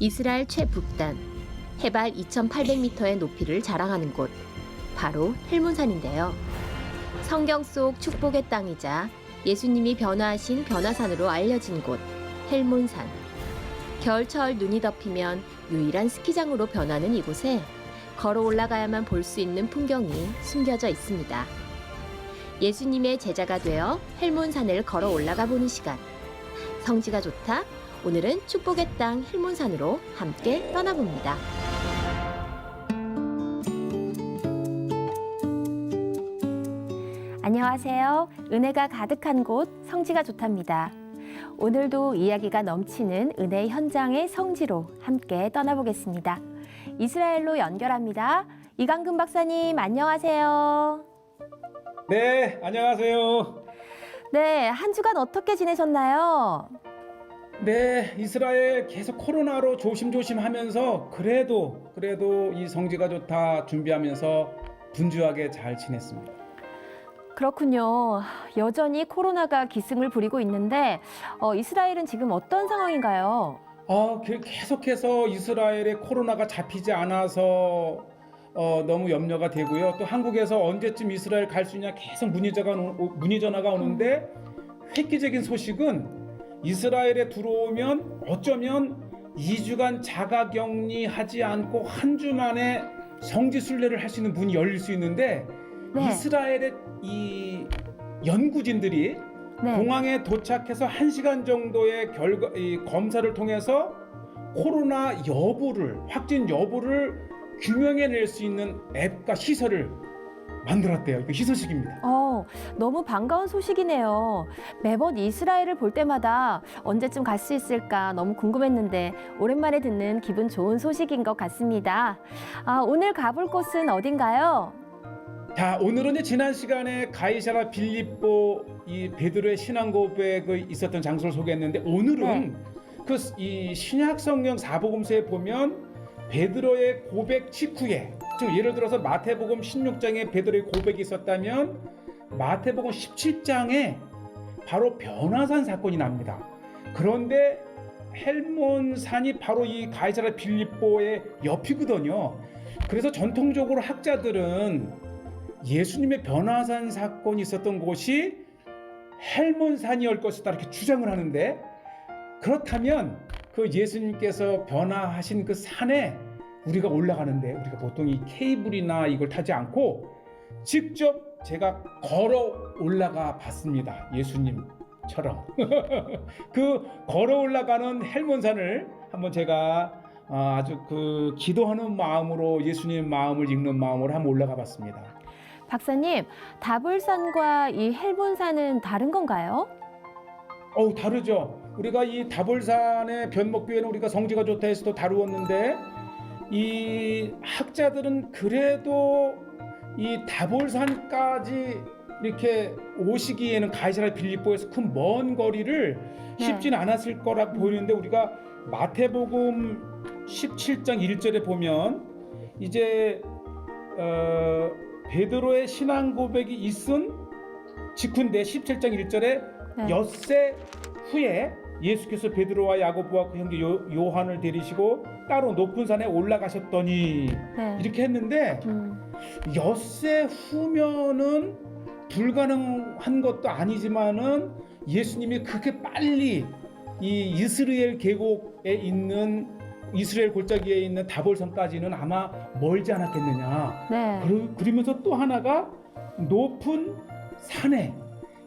이스라엘 최북단, 해발 2,800m의 높이를 자랑하는 곳, 바로 헬몬산인데요. 성경 속 축복의 땅이자 예수님이 변화하신 변화산으로 알려진 곳, 헬몬산. 겨울철 눈이 덮이면 유일한 스키장으로 변하는 이곳에 걸어 올라가야만 볼 수 있는 풍경이 숨겨져 있습니다. 예수님의 제자가 되어 헬몬산을 걸어 올라가 보는 시간. 성지가 좋다. 오늘은 축복의 땅 헬몬산으로 함께 떠나봅니다. 안녕하세요. 은혜가 가득한 곳 성지가 좋답니다. 오늘도 이야기가 넘치는 은혜 현장의 성지로 함께 떠나보겠습니다. 이스라엘로 연결합니다. 이강근 박사님 안녕하세요. 네, 안녕하세요. 네, 한 주간 어떻게 지내셨나요? 네, 이스라엘 계속 코로나로 조심조심 하면서 그래도 이 성지가 좋다 준비하면서 분주하게 잘 지냈습니다. 그렇군요. 여전히 코로나가 기승을 부리고 있는데 이스라엘은 지금 어떤 상황인가요? 계속해서 이스라엘에 코로나가 잡히지 않아서 너무 염려가 되고요. 또 한국에서 언제쯤 이스라엘 갈 수 있냐 계속 문의 전화가 오는데 획기적인 소식은 이스라엘에 들어오면 어쩌면 2주간 자가격리하지 않고 한 주 만에 성지 순례를 할 수 있는 문이 열릴 수 있는데 네. 이스라엘의 이 연구진들이 네. 공항에 도착해서 1시간 정도의 검사를 통해서 코로나 확진 여부를 규명해낼 수 있는 앱과 시설을 만들었대요. 이거 희소식입니다. 너무 반가운 소식이네요. 매번 이스라엘을 볼 때마다 언제쯤 갈 수 있을까 너무 궁금했는데 오랜만에 듣는 기분 좋은 소식인 것 같습니다. 오늘 가볼 곳은 어딘가요? 자, 오늘은 지난 시간에 가이사라 빌립보 이 베드로의 신앙 고백이 있었던 장소를 소개했는데 오늘은 이 신약 성경 사복음서에 보면 베드로의 고백 직후에, 즉 예를 들어서 마태복음 16장에 베드로의 고백이 있었다면 마태복음 17장에 바로 변화산 사건이 납니다. 그런데 헬몬산이 바로 이 가이사라 빌립보의 옆이거든요. 그래서 전통적으로 학자들은 예수님의 변화산 사건이 있었던 곳이 헬몬산이었을 것이다 이렇게 주장을 하는데, 그렇다면 그 예수님께서 변화하신 그 산에 우리가 올라가는데 우리가 보통 이 케이블이나 이걸 타지 않고 직접 제가 걸어 올라가 봤습니다. 예수님처럼. 그 걸어 올라가는 헬몬산을 한번 제가 아주 기도하는 마음으로 예수님의 마음을 읽는 마음으로 한번 올라가 봤습니다. 박사님, 다볼산과 이 헬몬산은 다른 건가요? 다르죠. 우리가 이 다볼산의 변목교회는 우리가 성지가 좋다 해서도 다루었는데 이 학자들은 그래도 이 다볼산까지 이렇게 오시기에는 가이사라 빌립보에서 큰 먼 거리를 쉽지는 않았을 거라 보이는데, 우리가 마태복음 17장 1절에 보면 이제 베드로의 신앙 고백이 있은 직후인데 17장 1절에 엿새 후에 예수께서 베드로와 야고보와 그 형제 요한을 데리시고 따로 높은 산에 올라가셨더니 이렇게 했는데 엿새 후면은 불가능한 것도 아니지만은 예수님이 그렇게 빨리 이 이스라엘 계곡에 있는 이스라엘 골짜기에 있는 다볼산까지는 아마 멀지 않았겠느냐. 그러면서 또 하나가 높은 산에,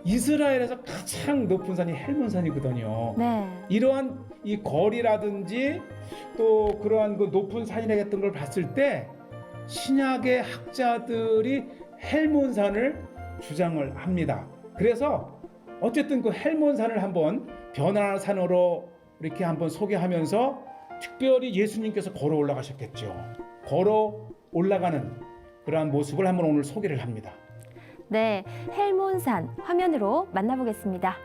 이스라엘에서 가장 높은 산이 헬몬산이거든요. 이러한 이 거리라든지 또 그러한 그 높은 산이라 했던 걸 봤을 때 신약의 학자들이 헬몬산을 주장을 합니다. 그래서 어쨌든 그 헬몬산을 한번 변화산으로 이렇게 한번 소개하면서 특별히 예수님께서 걸어 올라가셨겠죠. 걸어 올라가는 그러한 모습을 한번 오늘 소개를 합니다. 네, 헬몬산 화면으로 만나보겠습니다.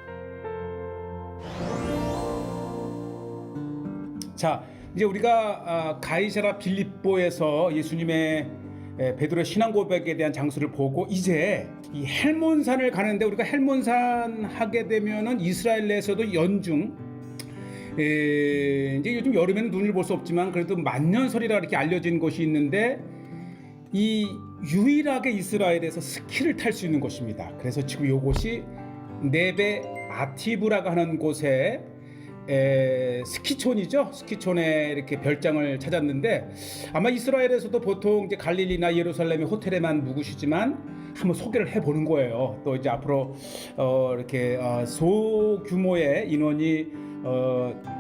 자, 이제 우리가 가이사라 빌립보에서 예수님의 베드로의 신앙 고백에 대한 장소를 보고 이제 이 헬몬산을 가는데, 우리가 헬몬산 하게 되면은 이스라엘 내에서도 연중 이제 요즘 여름에는 눈을 볼 수 없지만 그래도 만년설이라 이렇게 알려진 곳이 있는데 이 유일하게 이스라엘에서 스키를 탈 수 있는 곳입니다. 그래서 지금 이곳이 네베 아티브라고 하는 곳에 스키촌이죠. 스키촌에 이렇게 별장을 찾았는데 아마 이스라엘에서도 보통 이제 갈릴리나 예루살렘의 호텔에만 묵으시지만 한번 소개를 해보는 거예요. 또 이제 앞으로 이렇게 소규모의 인원이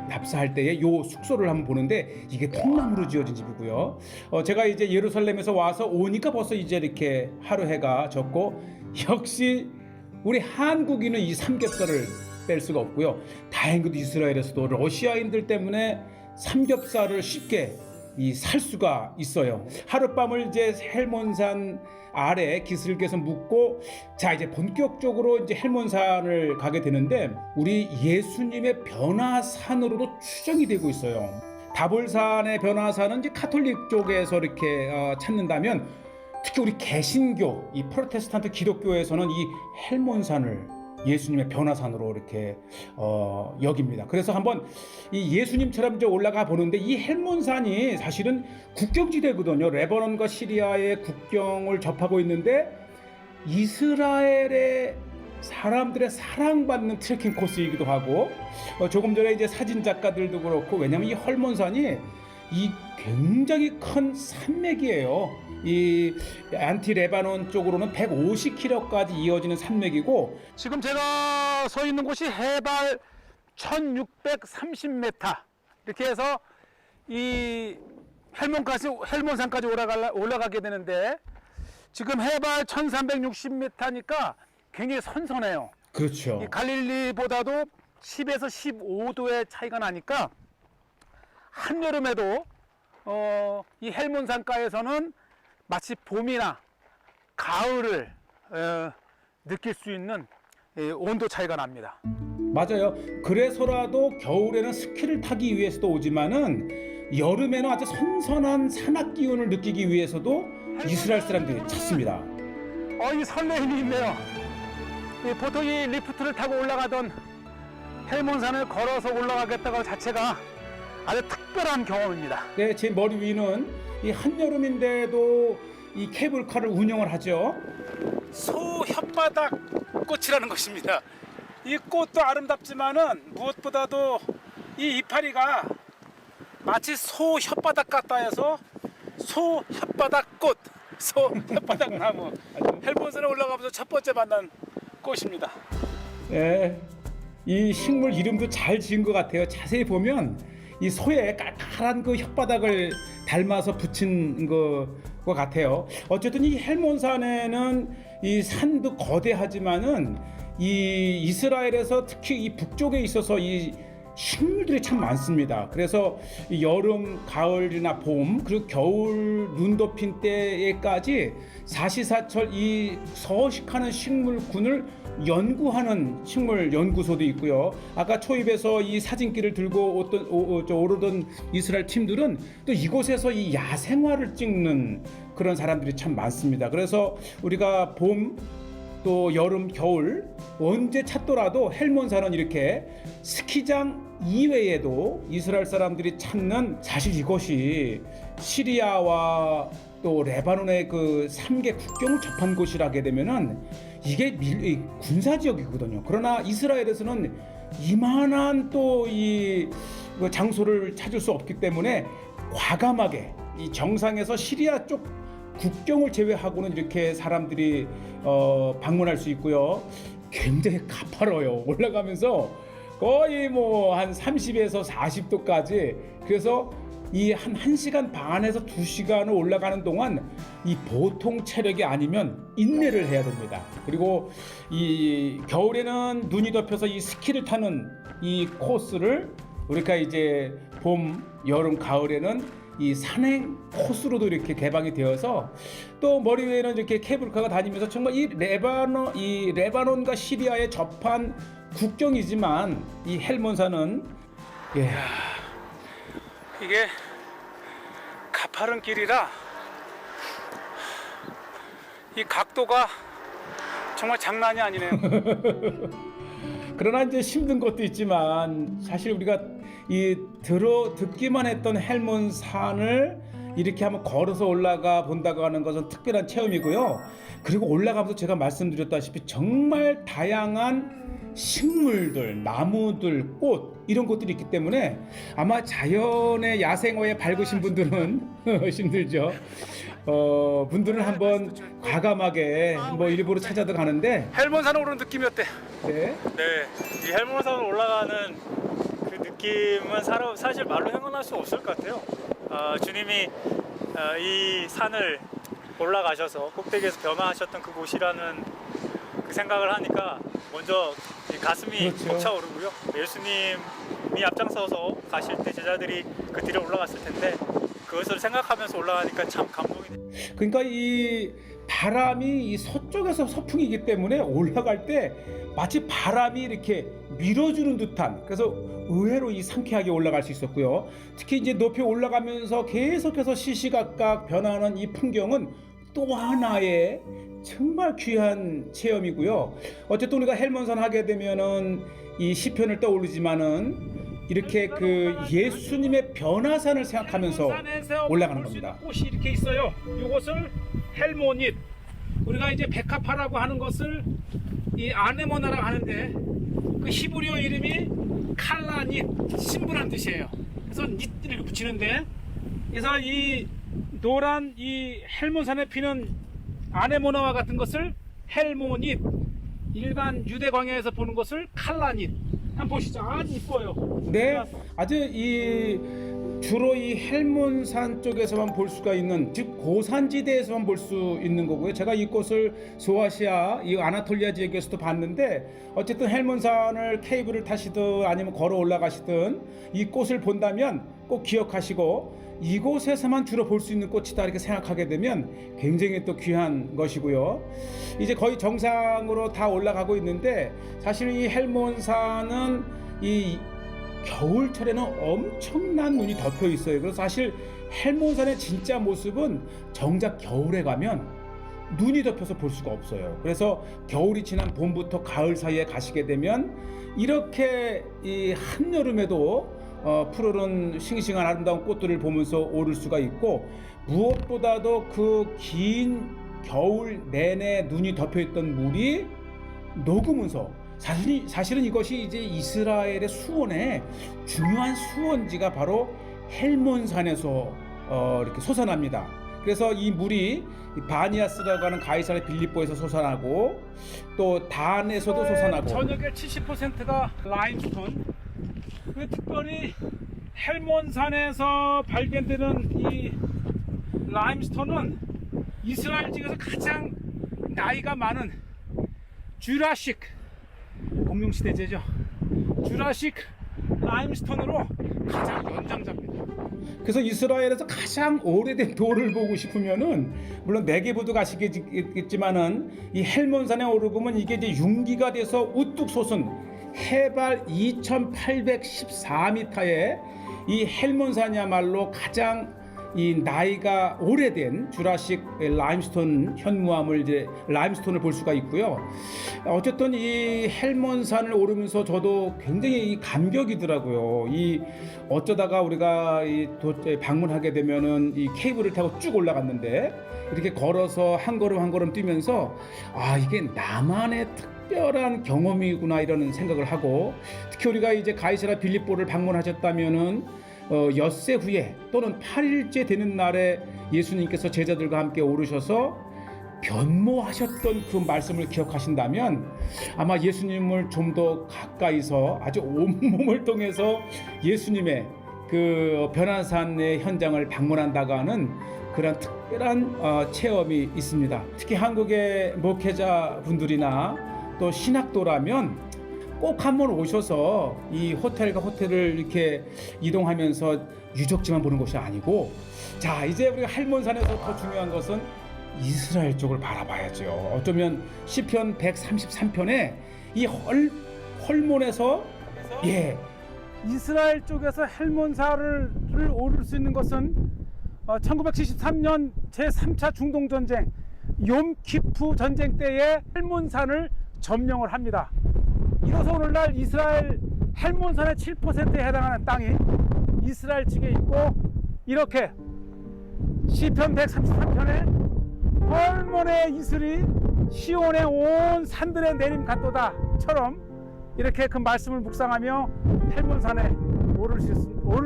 답사할 때에 요 숙소를 한번 보는데 이게 통나무로 지어진 집이고요. 제가 이제 예루살렘에서 와서 오니까 벌써 이제 이렇게 하루 해가 졌고 역시 우리 한국인은 이 삼겹살을 뺄 수가 없고요. 다행히도 이스라엘에서도 러시아인들 때문에 삼겹살을 쉽게 살 수가 있어요. 하룻밤을 이제 헬몬산 아래 기슭에서 묵고 자 이제 본격적으로 이제 헬몬산을 가게 되는데 우리 예수님의 변화산으로도 추정이 되고 있어요. 다볼산의 변화산은 이제 카톨릭 쪽에서 이렇게 찾는다면 특히 우리 개신교 이 프로테스탄트 기독교에서는 이 헬몬산을 예수님의 변화산으로 이렇게 여깁니다. 그래서 한번 이 예수님처럼 이제 올라가 보는데 이 헬몬산이 사실은 국경지대거든요. 레바논과 시리아의 국경을 접하고 있는데 이스라엘의 사람들의 사랑받는 트레킹 코스이기도 하고 조금 전에 이제 사진 작가들도 그렇고 왜냐하면 이 헬몬산이 이 굉장히 큰 산맥이에요. 이 안티 레바논 쪽으로는 150km까지 이어지는 산맥이고 지금 제가 서 있는 곳이 해발 1630m 이렇게 해서 이 헬몬산까지 올라가게 되는데 지금 해발 1360m니까 굉장히 선선해요. 그렇죠. 이 갈릴리보다도 10에서 15도의 차이가 나니까 한여름에도 이 헬몬산가에서는 마치 봄이나 가을을 느낄 수 있는 온도 차이가 납니다. 맞아요. 그래서라도 겨울에는 스키를 타기 위해서도 오지만은 여름에는 아주 선선한 산악 기운을 느끼기 위해서도 이스라엘 사람들이 찾습니다. 이 설레임이 있네요. 보통 이 리프트를 타고 올라가던 헬몬산을 걸어서 올라가겠다고 자체가 아주 특별한 경험입니다. 네, 제 머리 위는 이 한여름인데도 이 케이블카를 운영을 하죠. 소 혓바닥 꽃이라는 것입니다. 이 꽃도 아름답지만은 무엇보다도 이 이파리가 마치 소 혓바닥 같다 해서 소 혓바닥 꽃, 소 혓바닥 나무. 헬몬산에 올라가면서 첫 번째 만난 꽃입니다. 네, 이 식물 이름도 잘 지은 것 같아요. 자세히 보면 이 소의 깔깔한 그 혓바닥을 닮아서 붙인 것 같아요. 어쨌든 이 헬몬산에는 이 산도 거대하지만은 이 이스라엘에서 특히 이 북쪽에 있어서 이 식물들이 참 많습니다. 그래서 여름, 가을이나 봄 그리고 겨울 눈 덮인 때에까지 사시사철 이 서식하는 식물군을 연구하는 식물 연구소도 있고요. 아까 초입에서 이 사진기를 들고 오르던 이스라엘 팀들은 또 이곳에서 이 야생화를 찍는 그런 사람들이 참 많습니다. 그래서 우리가 봄 또 여름, 겨울 언제 찾더라도 헬몬산은 이렇게 스키장 이외에도 이스라엘 사람들이 찾는 사실 이곳이 시리아와 또 레바논의 그 3개 국경을 접한 곳이라게 되면은 이게 군사 지역이거든요. 그러나 이스라엘에서는 이만한 또 이 장소를 찾을 수 없기 때문에 과감하게 이 정상에서 시리아 쪽 국경을 제외하고는 이렇게 사람들이 방문할 수 있고요. 굉장히 가파뤄요. 올라가면서 거의 뭐 한 30에서 40도까지. 그래서 이 한 1시간 반에서 2시간을 올라가는 동안 이 보통 체력이 아니면 인내를 해야 됩니다. 그리고 이 겨울에는 눈이 덮여서 이 스키를 타는 이 코스를 우리가 이제 봄, 여름, 가을에는 이 산행 코스로도 이렇게 개방이 되어서 또 머리 위에는 이렇게 케이블카가 다니면서 정말 이 레바논과 시리아에 접한 국경이지만 이 헬몬산은 이게 가파른 길이라 이 각도가 정말 장난이 아니네요. 그러나 이제 힘든 것도 있지만 사실 우리가 이 듣기만 했던 헬몬산을 이렇게 한번 걸어서 올라가 본다고 하는 것은 특별한 체험이고요. 그리고 올라가면서 제가 말씀드렸다시피 정말 다양한 식물들, 나무들, 꽃 이런 것들이 있기 때문에 아마 자연의 야생화에 밝으신 분들은 힘들죠. 분들은 한번 과감하게 뭐 일부러 찾아도 가는데 헬몬산 오르는 느낌이 어때? 네. 네, 이 헬몬산 올라가는 그 느낌은 사실 말로 형언할 수 없을 것 같아요. 주님이 이 산을 올라가셔서 꼭대기에서 변화하셨던 그곳이라는 그 생각을 하니까 먼저 이 가슴이 그렇죠. 벅차오르고요. 예수님이 앞장서서 가실 때 제자들이 그 뒤로 올라갔을 텐데 그것을 생각하면서 올라가니까 참 감동이 돼요. 그러니까 이 바람이 이 서쪽에서 서풍이기 때문에 올라갈 때 마치 바람이 이렇게 밀어주는 듯한, 그래서 의외로 이 상쾌하게 올라갈 수 있었고요. 특히 이제 높이 올라가면서 계속해서 시시각각 변하는 이 풍경은 또 하나의 정말 귀한 체험이고요. 어쨌든 우리가 헬몬산 하게 되면은 이 시편을 떠오르지만은 이렇게 그 예수님의 변화산을 생각하면서 올라가는 겁니다. 꽃이 이렇게 있어요. 이것을 헬모닛, 우리가 이제 베카파라고 하는 것을 이 아네모나라고 하는데 그 히브리어 이름이 칼라닛, 신부란 뜻이에요. 그래서 닛을 붙이는데, 그래서 이 노란 이 헬몬산에 피는 아네모나와 같은 것을 헬모닛, 일반 유대 광야에서 보는 것을 칼라닛. 한번 보시죠. 아주 이뻐요. 네, 아주 이 주로 이 헬몬산 쪽에서만 볼 수가 있는, 즉 고산지대에서만 볼 수 있는 거고요. 제가 이 꽃을 소아시아, 이 아나톨리아 지역에서도 봤는데, 어쨌든 헬몬산을 케이블을 타시든 아니면 걸어 올라가시든 이 꽃을 본다면 꼭 기억하시고 이곳에서만 주로 볼 수 있는 꽃이다 이렇게 생각하게 되면 굉장히 또 귀한 것이고요. 이제 거의 정상으로 다 올라가고 있는데, 사실 이 헬몬산은 이 겨울철에는 엄청난 눈이 덮여 있어요. 그래서 사실 헬몬산의 진짜 모습은 정작 겨울에 가면 눈이 덮여서 볼 수가 없어요. 그래서 겨울이 지난 봄부터 가을 사이에 가시게 되면 이렇게 이 한여름에도 푸르른 싱싱한 아름다운 꽃들을 보면서 오를 수가 있고, 무엇보다도 그 긴 겨울 내내 눈이 덮여있던 물이 녹으면서 사실은 이것이 이제 이스라엘의 수원의 중요한 수원지가 바로 헬몬산에서 이렇게 솟아납니다. 그래서 이 물이 바니아스라고 하는 가이사랴 빌립보에서 솟아나고 또 단에서도 솟아나고, 전역의 70%가 라임스톤. 그 특별히 헬몬산에서 발견되는 이 라임스톤은 이스라엘 지역에서 가장 나이가 많은 주라식 공룡시대제죠. 주라식 라임스톤으로 가장 연장자입니다. 그래서 이스라엘에서 가장 오래된 돌을 보고 싶으면은 물론 네게부도 가시겠지만은 이 헬몬산에 오르면 이게 이제 융기가 돼서 우뚝 솟은 해발 2,814m의 이 헬몬산이야말로 가장 이 나이가 오래된 주라식 라임스톤 현무암을 이제 라임스톤을 볼 수가 있고요. 어쨌든 이 헬몬산을 오르면서 저도 굉장히 감격이더라고요. 이 어쩌다가 우리가 방문하게 되면은 이 케이블을 타고 쭉 올라갔는데 이렇게 걸어서 한 걸음 한 걸음 뛰면서 이게 나만의 특별한 경험이구나 이런 생각을 하고, 특히 우리가 이제 가이사랴 빌립보를 방문하셨다면은 엿새 후에 또는 8일째 되는 날에 예수님께서 제자들과 함께 오르셔서 변모하셨던 그 말씀을 기억하신다면 아마 예수님을 좀 더 가까이서 아주 온몸을 통해서 예수님의 그 변화산의 현장을 방문한다고 하는 그런 특별한 체험이 있습니다. 특히 한국의 목회자 분들이나 또 신학도라면 꼭 한번 오셔서 이 호텔과 호텔을 이렇게 이동하면서 유적지만 보는 것이 아니고, 자 이제 우리가 헬몬산에서 더 중요한 것은 이스라엘 쪽을 바라봐야죠. 어쩌면 시편 133편에 이 헐몬에서 이스라엘 쪽에서 헬몬산을 오를 수 있는 것은 1973년 제3차 중동전쟁 욤키프 전쟁 때에 헬몬산을 점령을 합니다. 이로써 오늘날 이스라엘 헬몬산의 7%에 해당하는 땅이 이스라엘 측에 있고, 이렇게 시편 133편에 헐몬의 이슬이 시온의 온 산들에 내림 같도다처럼 이렇게 그 말씀을 묵상하며 헬몬산에 오를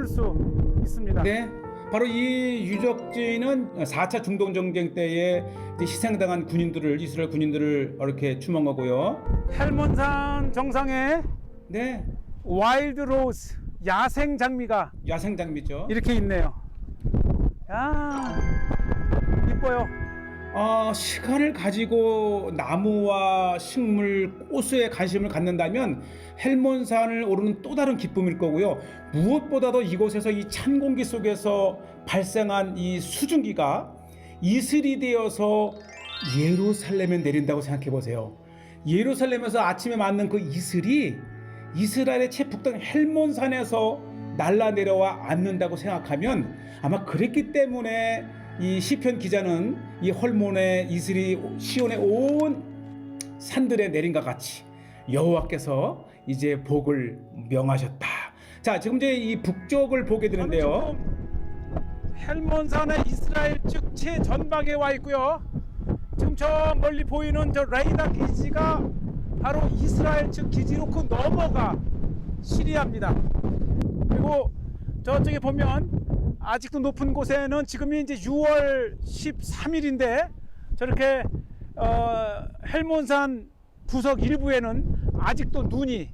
수 있습니다. 네, 바로 이 유적지는 4차 중동 전쟁 때에 이제 희생당한 군인들을, 이스라엘 군인들을 이렇게 추모하고요. 헬몬산 정상에 네, 와일드 로즈, 야생 장미가 야생 장미죠. 이렇게 있네요. 야, 이뻐요. 시간을 가지고 나무와 식물, 꽃에 관심을 갖는다면 헬몬산을 오르는 또 다른 기쁨일 거고요. 무엇보다도 이곳에서 이 찬 공기 속에서 발생한 이 수증기가 이슬이 되어서 예루살렘에 내린다고 생각해 보세요. 예루살렘에서 아침에 맞는 그 이슬이 이스라엘의 최북단 헬몬산에서 날라 내려와 앉는다고 생각하면 아마 그랬기 때문에 이 시편 기자는 이 헐몬의 이슬이 시온의 온 산들에 내린 것 같이 여호와께서 이제 복을 명하셨다. 자, 지금 이제 이 북쪽을 보게 되는데요. 헬몬산의 이스라엘 측 최전방에 와 있고요. 지금 저 멀리 보이는 저 레이더 기지가 바로 이스라엘 측 기지로 그 넘어가 시리아입니다. 그리고 저쪽에 보면 아직도 높은 곳에는 지금이 이제 6월 13일인데 저렇게 헬몬산 구석 일부에는 아직도 눈이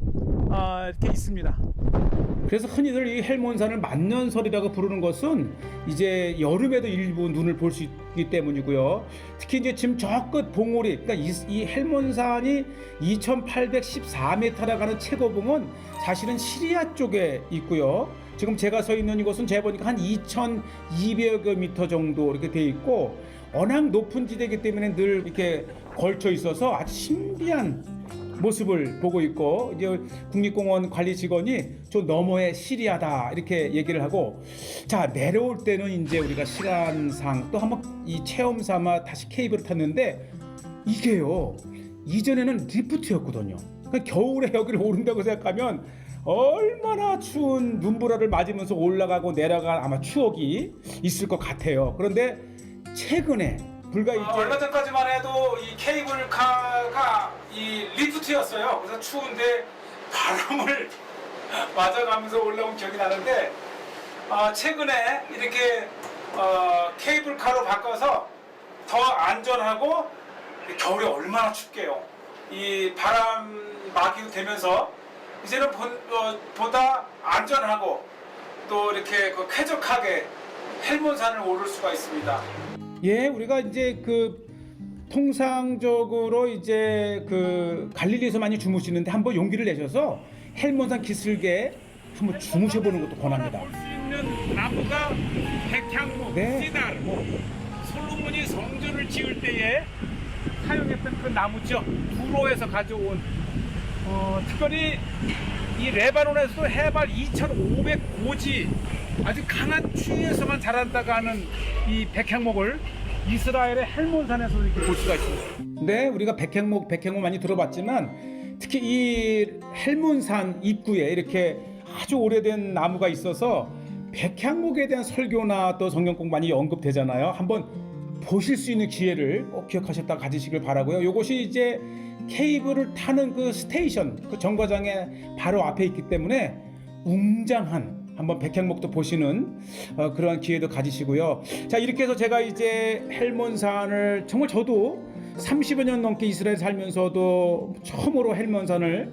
이렇게 있습니다. 그래서 흔히들 이 헬몬산을 만년설이라고 부르는 것은 이제 여름에도 일부 눈을 볼 수 있기 때문이고요. 특히 이제 지금 저 끝 봉우리, 그러니까 이 헬몬산이 2,814m라고 하는 최고봉은 사실은 시리아 쪽에 있고요. 지금 제가 서 있는 이곳은 제가 보니까 한 2,200여 미터 정도 이렇게 돼 있고, 워낙 높은 지대이기 때문에 늘 이렇게 걸쳐 있어서 아주 신비한 모습을 보고 있고, 이제 국립공원 관리 직원이 저 너머에 시리아다 이렇게 얘기를 하고, 자, 내려올 때는 이제 우리가 시간상 또 한번 이 체험 삼아 다시 케이블을 탔는데, 이게요 이전에는 리프트였거든요. 그러니까 겨울에 여기를 오른다고 생각하면 얼마나 추운 눈보라를 맞으면서 올라가고 내려간 아마 추억이 있을 것 같아요. 그런데 최근에 불과 이제 얼마 전까지만 해도 이 케이블카가 이 리프트였어요. 그래서 추운데 바람을 맞아가면서 올라온 기억이 나는데, 최근에 이렇게 케이블카로 바꿔서 더 안전하고, 겨울에 얼마나 춥게요. 이 바람 막이 되면서 이제는 보다 안전하고 또 이렇게 쾌적하게 헬몬산을 오를 수가 있습니다. 예, 우리가 이제 그 통상적으로 이제 그 갈릴리에서 많이 주무시는데 한번 용기를 내셔서 헬몬산 기슭에 한번 주무셔 보는 것도 권합니다. 볼 수 있는 나무가 백향목, 네. 시달, 솔로몬이 성전을 지을 때에 사용했던 그 나무죠. 두로에서 가져온, 특별히 이 레바논에서도 해발 2,500고지 아주 강한 추위에서만 자란다고 하는 이 백향목을 이스라엘의 헬몬산에서 이렇게 볼 수가 있습니다. 네, 우리가 백향목 많이 들어봤지만 특히 이 헬몬산 입구에 이렇게 아주 오래된 나무가 있어서 백향목에 대한 설교나 또 성경 꼭 많이 언급되잖아요. 한번 보실 수 있는 기회를 꼭 기억하셨다 가지시길 바라고요. 이것이 이제 케이블을 타는 그 스테이션, 그 정거장의 바로 앞에 있기 때문에 웅장한 한번 백향목도 보시는 그러한 기회도 가지시고요. 자, 이렇게 해서 제가 이제 헬몬산을 정말 저도 30여 년 넘게 이스라엘 살면서도 처음으로 헬몬산을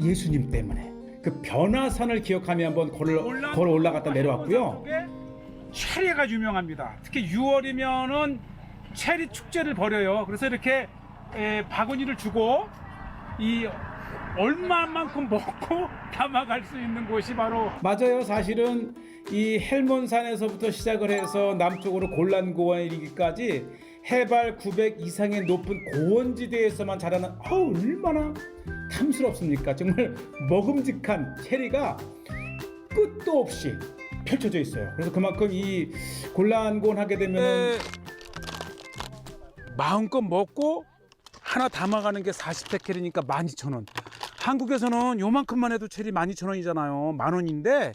예수님 때문에 그 변화산을 기억하며 한번 걸어 올라갔다 내려왔고요. 체리가 유명합니다. 특히 6월이면은 체리 축제를 벌여요. 그래서 이렇게 바구니를 주고 이 얼마만큼 먹고 담아갈 수 있는 곳이 바로 맞아요. 사실은 이 헬몬산에서부터 시작을 해서 남쪽으로 골란고원에 이르기까지 해발 900 이상의 높은 고원지대에서만 자라는 얼마나 탐스럽습니까? 정말 먹음직한 체리가 끝도 없이 펼쳐져 있어요. 그래서 그만큼 이 골란고원 하게 되면 마음껏 먹고 하나 담아가는 게 40백켈이니까 12,000원. 한국에서는 요만큼만 해도 체리 12,000원이잖아요. 10,000원인데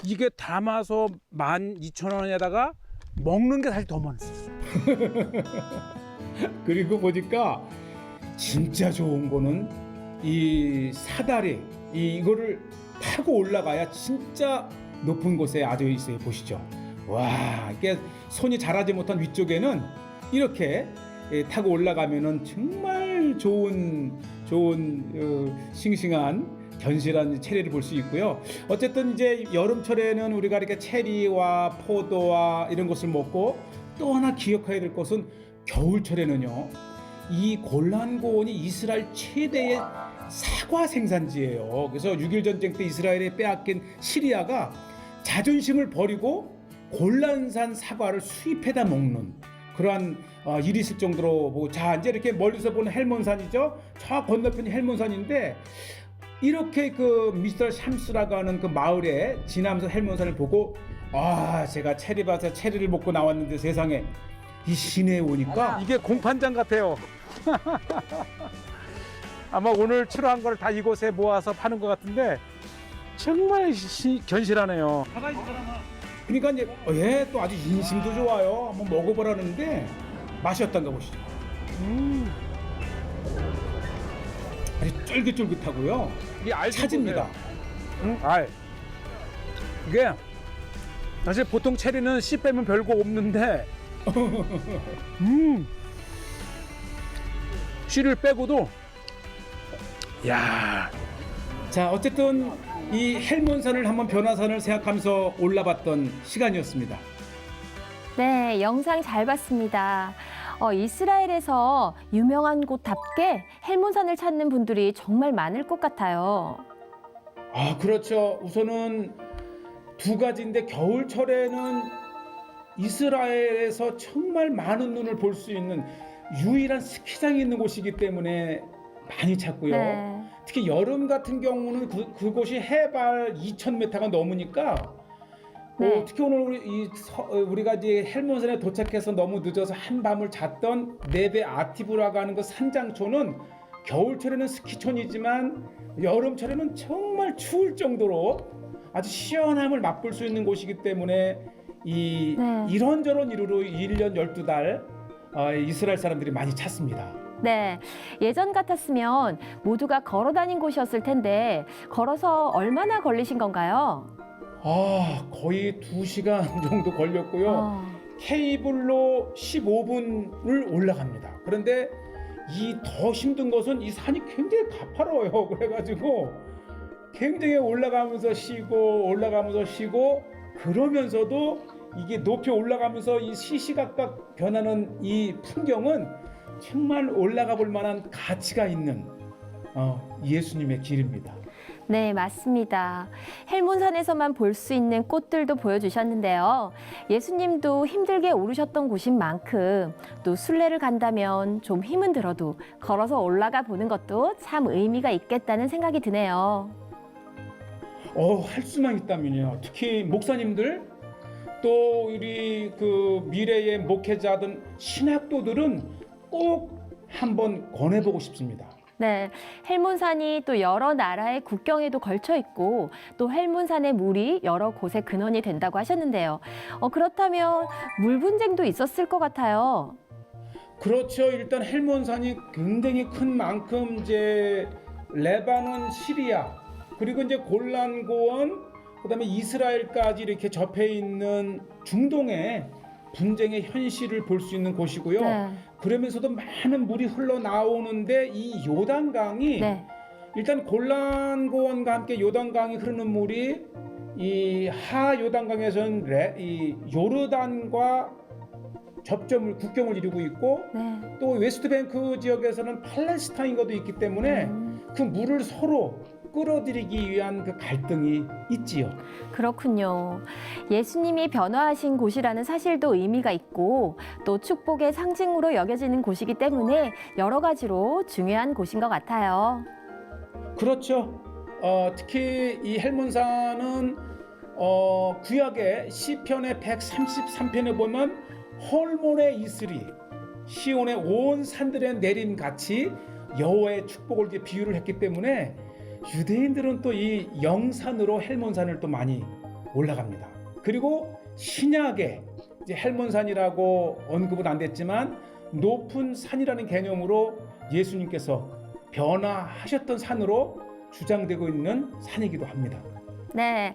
이게 담아서 12,000원에다가 먹는 게 사실 더 많았어요. 그리고 보니까 진짜 좋은 거는 이 사다리 이거를 타고 올라가야 진짜 높은 곳에 아주 있어요. 보시죠. 와, 이게 손이 자라지 못한 위쪽에는 이렇게 타고 올라가면은 정말 좋은 싱싱한 견실한 체리를 볼 수 있고요. 어쨌든 이제 여름철에는 우리가 이렇게 체리와 포도와 이런 것을 먹고 또 하나 기억해야 될 것은 겨울철에는요. 이 골란고원이 이스라엘 최대의 사과 생산지예요. 그래서 6.1 전쟁 때 이스라엘에 빼앗긴 시리아가 자존심을 버리고 골란산 사과를 수입해다 먹는 그러한 일이 있을 정도로 보고, 자 이제 이렇게 멀리서 보는 헬몬산이죠. 저 건너편이 헬몬산인데 이렇게 그 미스터 샴스라고 하는 그 마을에 지나면서 헬몬산을 보고, 아 제가 체리밭에 체리를 먹고 나왔는데 세상에 이 시내에 오니까 이게 공판장 같아요. 아마 오늘 출하한 걸 다 이곳에 모아서 파는 것 같은데 정말 견실하네요. 그러니까 이제 또 아주 인심도 좋아요. 한번 먹어보라는데 맛이 어떤가 보시죠. 아주 쫄깃쫄깃하고요. 이게 차집니다. 알. 이게 사실 보통 체리는 씨 빼면 별거 없는데 씨를 빼고도 야. 자, 어쨌든 이 헬몬산을 한번 변화산을 생각하면서 올라봤던 시간이었습니다. 네, 영상 잘 봤습니다. 이스라엘에서 유명한 곳답게 헬몬산을 찾는 분들이 정말 많을 것 같아요. 아, 그렇죠. 우선은 두 가지인데 겨울철에는 이스라엘에서 정말 많은 눈을 볼 수 있는 유일한 스키장이 있는 곳이기 때문에 많이 찾고요. 네. 특히 여름 같은 경우는 그곳이 해발 2,000m가 넘으니까 네. 특히 오늘 우리가 이제 헬몬산에 도착해서 너무 늦어서 한밤을 잤던 네베 아티브라고 하는 그 산장초는 겨울철에는 스키촌이지만 여름철에는 정말 추울 정도로 아주 시원함을 맛볼 수 있는 곳이기 때문에 네. 이런저런 이유로 1년 12달 이스라엘 사람들이 많이 찾습니다. 네, 예전 같았으면 모두가 걸어 다닌 곳이었을 텐데 걸어서 얼마나 걸리신 건가요? 거의 2시간 정도 걸렸고요. 케이블로 15분을 올라갑니다. 그런데 이 더 힘든 것은 이 산이 굉장히 가파로워요. 그래가지고 굉장히 올라가면서 쉬고 그러면서도 이게 높이 올라가면서 이 시시각각 변하는 이 풍경은 정말 올라가 볼 만한 가치가 있는 예수님의 길입니다. 네, 맞습니다. 헬몬산에서만 볼 수 있는 꽃들도 보여주셨는데요. 예수님도 힘들게 오르셨던 곳인 만큼 또 순례를 간다면 좀 힘은 들어도 걸어서 올라가 보는 것도 참 의미가 있겠다는 생각이 드네요. 할 수만 있다면요. 특히 목사님들 또 우리 그 미래의 목회자든 신학도들은 꼭 한번 권해보고 싶습니다. 네, 헬몬산이 또 여러 나라의 국경에도 걸쳐 있고 또 헬몬산의 물이 여러 곳에 근원이 된다고 하셨는데요. 그렇다면 물 분쟁도 있었을 것 같아요. 그렇죠. 일단 헬몬산이 굉장히 큰 만큼 이제 레바논, 시리아 그리고 이제 골란고원 그다음에 이스라엘까지 이렇게 접해 있는 중동의 분쟁의 현실을 볼 수 있는 곳이고요. 네. 그러면서도 많은 물이 흘러나오는데 이 요단강이 네. 일단 골란고원과 함께 요단강이 흐르는 물이 이 하 요단강에서는 이 요르단과 국경을 이루고 있고 네. 또 웨스트뱅크 지역에서는 팔레스타인과도 있기 때문에 그 물을 서로 끌어들이기 위한 그 갈등이 있지요. 그렇군요. 예수님이 변화하신 곳이라는 사실도 의미가 있고 또 축복의 상징으로 여겨지는 곳이기 때문에 여러 가지로 중요한 곳인 것 같아요. 그렇죠. 특히 이 헬몬산은 구약의 시편의 133편에 보면 헐몬의 이슬이 시온의 온 산들에 내림 같이 여호와의 축복을 이제 비유를 했기 때문에 유대인들은 또 이 영산으로 헬몬산을 또 많이 올라갑니다. 그리고 신약에 이제 헬몬산이라고 언급은 안 됐지만 높은 산이라는 개념으로 예수님께서 변화하셨던 산으로 주장되고 있는 산이기도 합니다. 네,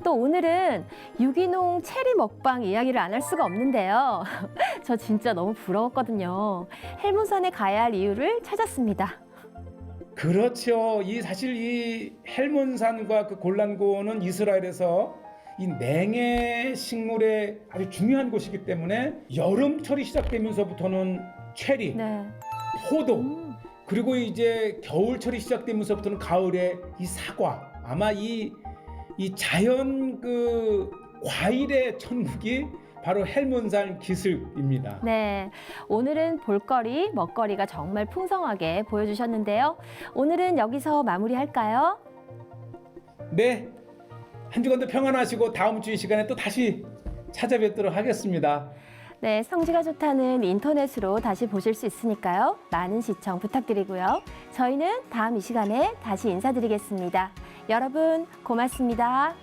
또 오늘은 유기농 체리 먹방 이야기를 안 할 수가 없는데요. 저 진짜 너무 부러웠거든요. 헬문산에 가야 할 이유를 찾았습니다. 그렇죠. 사실 이 헬몬산과 그 골란고는 이스라엘에서 이 냉해 식물의 아주 중요한 곳이기 때문에 여름철이 시작되면서부터는 체리, 네. 포도, 그리고 이제 겨울철이 시작되면서부터는 가을에 이 사과. 아마 이 자연 그 과일의 천국이 바로 헬몬산 기슭입니다. 네, 오늘은 볼거리, 먹거리가 정말 풍성하게 보여주셨는데요. 오늘은 여기서 마무리할까요? 네, 한 주간도 평안하시고 다음 주 이 시간에 또 다시 찾아뵙도록 하겠습니다. 네, 성지가 좋다는 인터넷으로 다시 보실 수 있으니까요. 많은 시청 부탁드리고요. 저희는 다음 이 시간에 다시 인사드리겠습니다. 여러분 고맙습니다.